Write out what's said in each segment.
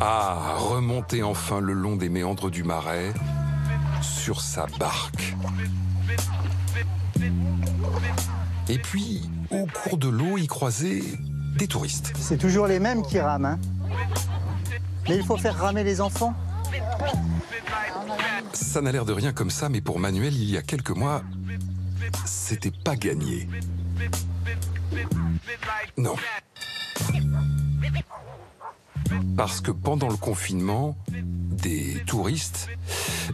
Ah, remonter enfin le long des méandres du Marais sur sa barque. Et puis, au cours de l'eau, y croiser des touristes. C'est toujours les mêmes qui rament, hein. Mais il faut faire ramer les enfants. Ça n'a l'air de rien comme ça, mais pour Manuel, il y a quelques mois, c'était pas gagné. Non. Parce que pendant le confinement, des touristes,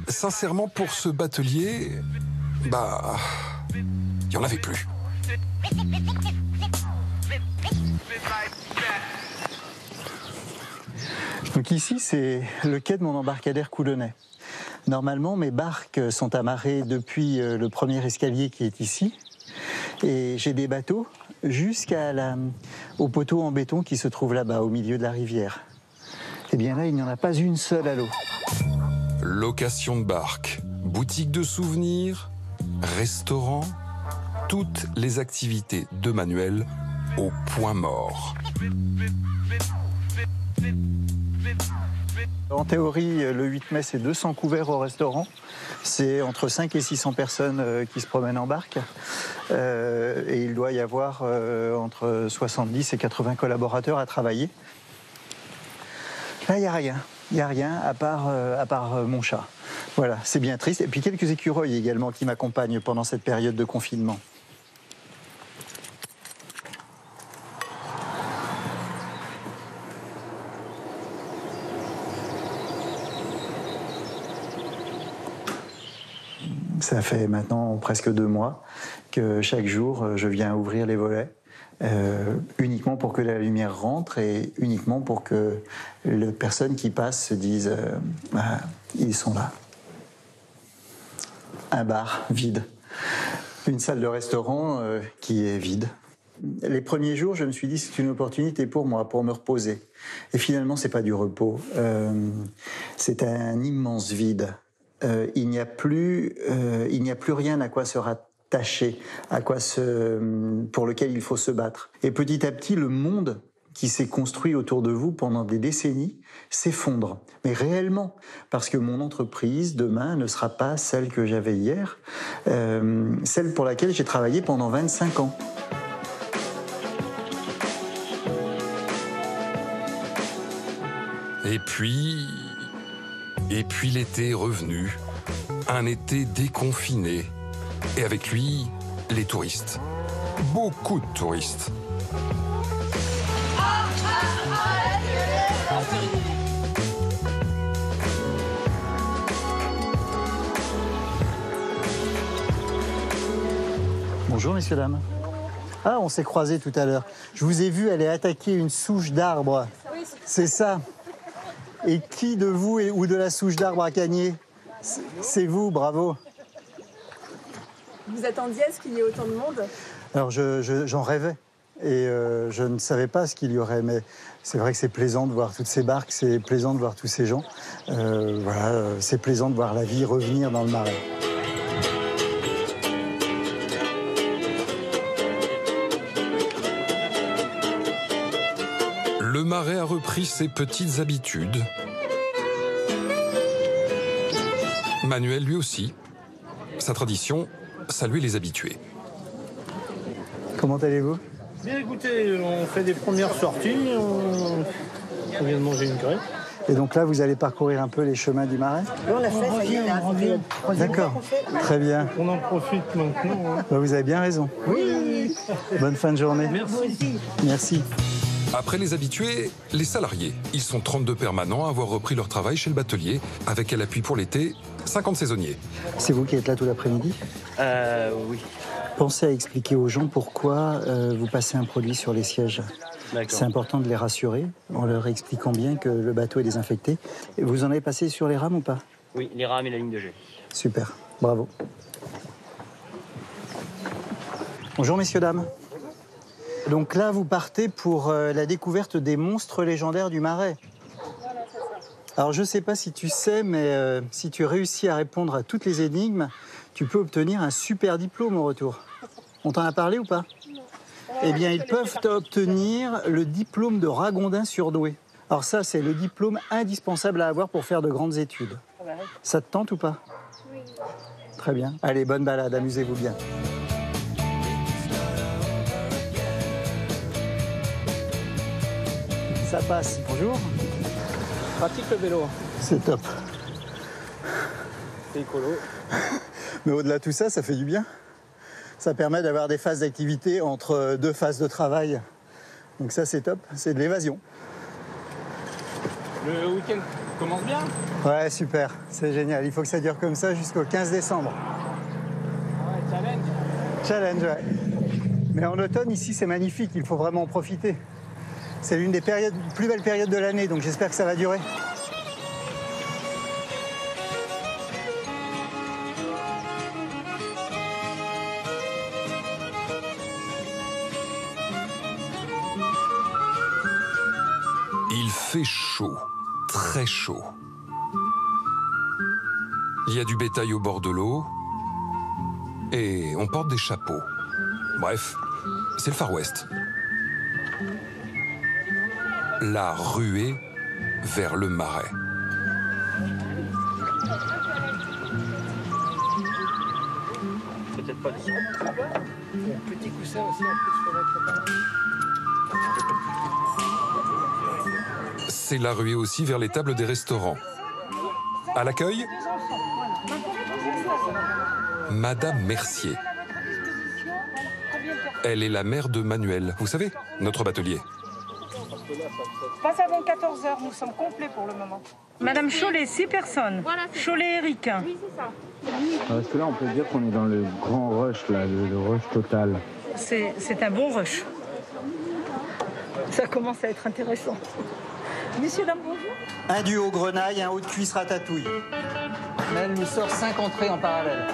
sincèrement, pour ce batelier, bah, il n'y en avait plus. Donc ici, c'est le quai de mon embarcadère coulonnais. Normalement, mes barques sont amarrées depuis le premier escalier qui est ici. Et j'ai des bateaux jusqu'au poteau en béton qui se trouve là-bas, au milieu de la rivière. Et bien là, il n'y en a pas une seule à l'eau. Location de barque, boutique de souvenirs, restaurant, toutes les activités de Manuel au point mort. En théorie, le 8 mai, c'est 200 couverts au restaurant. C'est entre 5 et 600 personnes qui se promènent en barque. Et il doit y avoir entre 70 et 80 collaborateurs à travailler. Là, il n'y a rien. Il n'y a rien à part mon chat. Voilà, c'est bien triste. Et puis quelques écureuils également qui m'accompagnent pendant cette période de confinement. Ça fait maintenant presque 2 mois que chaque jour, je viens ouvrir les volets, uniquement pour que la lumière rentre et uniquement pour que les personnes qui passent se disent ils sont là. Un bar vide, une salle de restaurant qui est vide. Les premiers jours, je me suis dit c'est une opportunité pour moi, pour me reposer. Et finalement, c'est pas du repos, c'est un immense vide. Il n'y a plus rien à quoi se rattacher, pour lequel il faut se battre. Et petit à petit, le monde qui s'est construit autour de vous pendant des décennies s'effondre. Mais réellement, parce que mon entreprise, demain, ne sera pas celle que j'avais hier, celle pour laquelle j'ai travaillé pendant 25 ans. Et puis l'été est revenu, un été déconfiné. Et avec lui, les touristes. Beaucoup de touristes. Bonjour messieurs, dames. Ah, on s'est croisés tout à l'heure. Je vous ai vu aller attaquer une souche d'arbre. C'est ça. Et qui de vous ou de la souche d'arbre à Cagné? C'est vous, bravo. Vous attendiez à ce qu'il y ait autant de monde? Alors j'en rêvais et je ne savais pas ce qu'il y aurait, mais c'est vrai que c'est plaisant de voir toutes ces barques, c'est plaisant de voir tous ces gens. Voilà, c'est plaisant de voir la vie revenir dans le Marais. Le Marais a repris ses petites habitudes. Manuel, lui aussi. Sa tradition, saluer les habitués. Comment allez-vous? Bien, écoutez, on fait des premières sorties, on vient de manger une crêpe. Et donc là, vous allez parcourir un peu les chemins du Marais? On l'a fait, ça y est, là. D'accord, très bien. On en profite maintenant. Hein. Bah, vous avez bien raison. Oui. Bonne fin de journée. Merci. Merci. Après les habitués, les salariés. Ils sont 32 permanents à avoir repris leur travail chez le batelier, avec à l'appui pour l'été, 50 saisonniers. C'est vous qui êtes là tout l'après-midi? Oui. Pensez à expliquer aux gens pourquoi vous passez un produit sur les sièges. C'est important de les rassurer en leur expliquant bien que le bateau est désinfecté. Et vous en avez passé sur les rames ou pas? Oui, les rames et la ligne de jet. Super, bravo. Bonjour messieurs, dames. Donc là, vous partez pour la découverte des monstres légendaires du Marais. Alors je ne sais pas si tu sais, mais si tu réussis à répondre à toutes les énigmes, tu peux obtenir un super diplôme au retour. On t'en a parlé ou pas? Eh bien, ils peuvent obtenir le diplôme de ragondin surdoué. Alors ça, c'est le diplôme indispensable à avoir pour faire de grandes études. Ça te tente ou pas? Oui. Très bien. Allez, bonne balade, amusez-vous bien. Ça passe. Bonjour. Pratique le vélo. C'est top. C'est écolo. Mais au-delà de tout ça, ça fait du bien. Ça permet d'avoir des phases d'activité entre deux phases de travail. Donc ça, c'est top. C'est de l'évasion. Le week-end commence bien. Ouais, super. C'est génial. Il faut que ça dure comme ça jusqu'au 15 décembre. Ouais, challenge. Challenge, ouais. Mais en automne, ici, c'est magnifique. Il faut vraiment en profiter. C'est l'une des plus belles périodes de l'année, donc j'espère que ça va durer. Il fait chaud, très chaud. Il y a du bétail au bord de l'eau et on porte des chapeaux. Bref, c'est le Far West. La ruée vers le marais. Peut-être pas dessous. Petit coussin aussi en plus pour mettre. C'est la ruée aussi vers les tables des restaurants. À l'accueil, Madame Mercier. Elle est la mère de Manuel, vous savez, notre batelier. Passe avant 14h, nous sommes complets pour le moment. Madame Cholet, 6 personnes. Voilà, Cholet, Eric. Oui, c'est ça. Parce que là, on peut dire qu'on est dans le grand rush, là, le rush total. C'est un bon rush. Ça commence à être intéressant. Messieurs, dames, bonjour. Un duo grenaille, un haut de cuisse ratatouille. Là, elle nous sort 5 entrées en parallèle.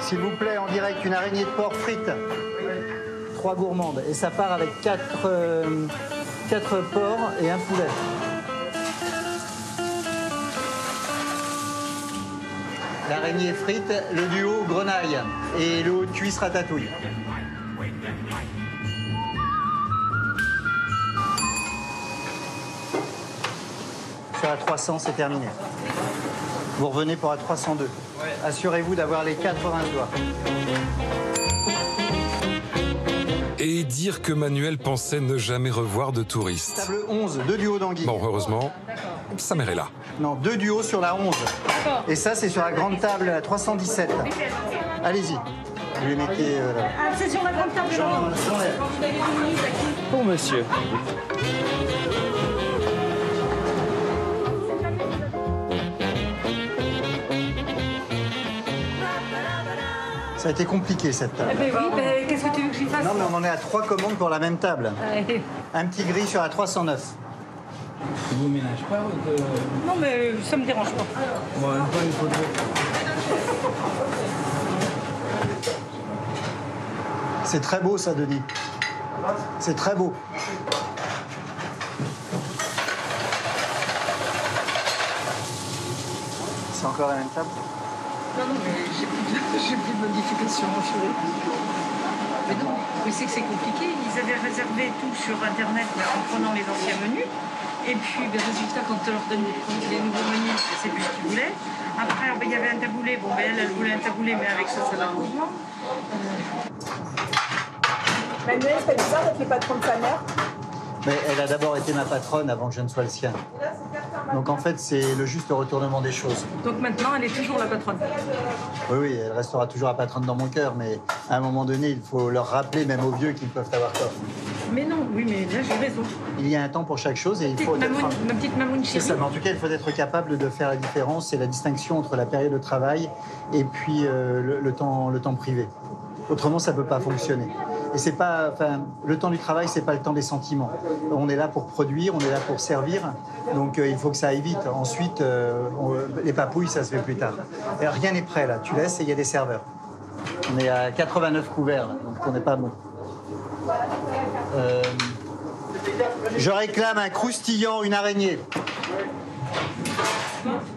S'il vous plaît, en direct, une araignée de porc frite. 3 gourmandes. Et ça part avec 4 porcs et un poulet. L'araignée frite, le duo grenaille et le haut de cuisse ratatouille. Sur la 300, c'est terminé. Vous revenez pour la 302. Assurez-vous d'avoir les 80 doigts. Et dire que Manuel pensait ne jamais revoir de touristes. Table 11, 2 duos d'anguilles. Bon, heureusement, sa mère est là. Non, 2 duos sur la 11. Et ça, c'est sur la grande table, la 317. Allez-y. Vous les mettez là. Ah, c'est sur la grande table. J'enlève. Pour monsieur. Ça a été compliqué, cette table. Eh ben oui, mais qu'est-ce que tu veux que j'y fasse? Non, mais on en est à 3 commandes pour la même table. Allez. Un petit gris sur la 309. Tu vous ménages pas Non, mais ça me dérange pas. Bon, pas une photo. C'est très beau, ça, Denis. C'est très beau. C'est encore la même table? Non, mais j'ai plus de modifications, mon chéri. Mais non, mais c'est que c'est compliqué. Ils avaient réservé tout sur Internet en prenant les anciens menus. Et puis, résultat, quand on leur donne les nouveaux menus, je ne sais plus ce qu'ils voulaient. Après, il y avait un taboulé. Bon, elle voulait un taboulé, mais avec ça va mouvement. Manuel, c'est bizarre d'être le patron de sa mère. Mais elle a d'abord été ma patronne avant que je ne sois le sien. Donc en fait, c'est le juste retournement des choses. Donc maintenant, elle est toujours la patronne. Oui, oui, elle restera toujours la patronne dans mon cœur, mais à un moment donné, il faut leur rappeler, même aux vieux, qu'ils peuvent avoir tort. Mais non, oui, mais là, j'ai raison. Il y a un temps pour chaque chose et il faut être... Ma petite mamoune C'est chérie. ça, mais en tout cas, il faut être capable de faire la différence et la distinction entre la période de travail et puis le temps privé. Autrement, ça ne peut pas fonctionner. Et c'est pas, enfin, le temps du travail, c'est pas le temps des sentiments. On est là pour produire, on est là pour servir, donc il faut que ça aille vite. Ensuite, les papouilles, ça se fait plus tard. Et rien n'est prêt là, tu laisses et il y a des serveurs. On est à 89 couverts, là, donc on n'est pas bon. Je réclame un croustillant, une araignée.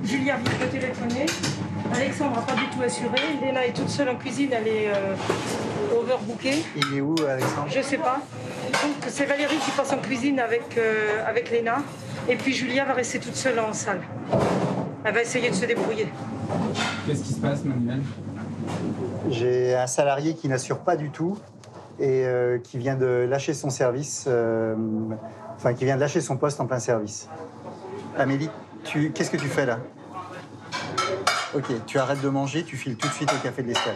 Julia vient de téléphoner. Alexandre n'a pas du tout assuré. Léna est toute seule en cuisine, elle est overbookée. Il est où, Alexandre? Je sais pas. Donc c'est Valérie qui passe en cuisine avec Léna. Et puis Julia va rester toute seule en salle. Elle va essayer de se débrouiller. Qu'est-ce qui se passe, Manuel? J'ai un salarié qui n'assure pas du tout et qui vient de lâcher son service, qui vient de lâcher son poste en plein service. Amélie, qu'est-ce que tu fais là? Ok, tu arrêtes de manger, tu files tout de suite au café de l'escale.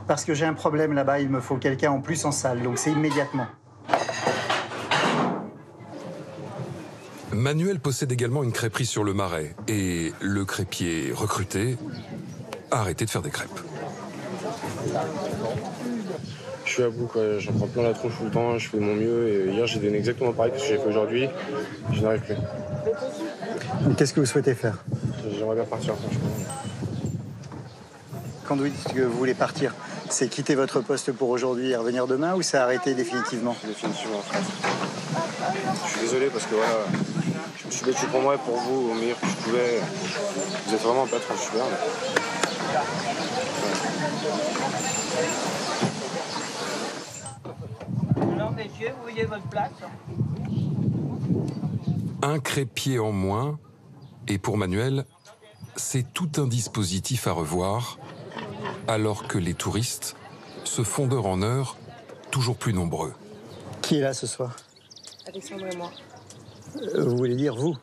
Parce que j'ai un problème là-bas, il me faut quelqu'un en plus en salle, donc c'est immédiatement. Manuel possède également une crêperie sur le Marais et le crêpier recruté a arrêté de faire des crêpes. Je suis à bout, quoi. J'en prends plein la tronche tout le temps, je fais de mon mieux et hier j'ai donné exactement pareil que ce que j'ai fait aujourd'hui, je n'arrive plus. Qu'est-ce que vous souhaitez faire? J'aimerais bien partir, franchement. Quand vous dites que vous voulez partir, c'est quitter votre poste pour aujourd'hui et revenir demain ou c'est arrêter définitivement? Définitivement. Je suis désolé parce que voilà, je me suis battu pour moi et pour vous au meilleur que je pouvais. Vous êtes vraiment un patron super. Alors messieurs, vous voyez votre place. Un crêpier en moins, et pour Manuel, c'est tout un dispositif à revoir, alors que les touristes se font d'heure en heure toujours plus nombreux. Qui est là ce soir? Alexandre et moi. Vous voulez dire vous?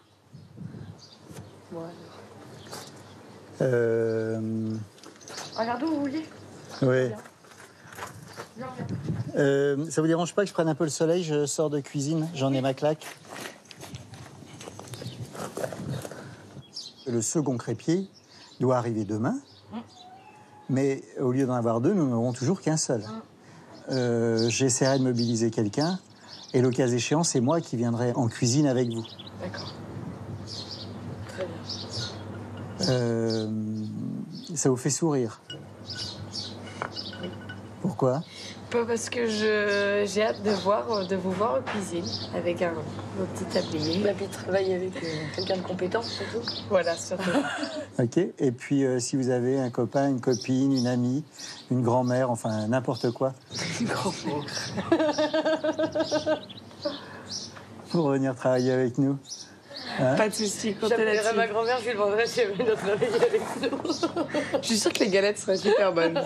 Ouais. Regardez où vous voulez. Oui. Ça vous dérange pas que je prenne un peu le soleil? Je sors de cuisine, j'en ai ma claque. Le second crêpier doit arriver demain, mais au lieu d'en avoir deux, nous n'aurons toujours qu'un seul. J'essaierai de mobiliser quelqu'un, et le cas échéant, c'est moi qui viendrai en cuisine avec vous. D'accord. Très bien. Ça vous fait sourire? Pourquoi? Pas parce que j'ai hâte de vous voir en cuisine avec vos petits tabliers. Et puis travailler avec quelqu'un de compétent, surtout. Voilà, surtout. Ok. Et puis, si vous avez un copain, une copine, une amie, une grand-mère, enfin n'importe quoi. Une grand-mère. Pour venir travailler avec nous. Hein? Pas de soucis. J'appellerai ma grand-mère, je lui demanderai si elle veut venir travailler avec nous. Je suis sûre que les galettes seraient super bonnes.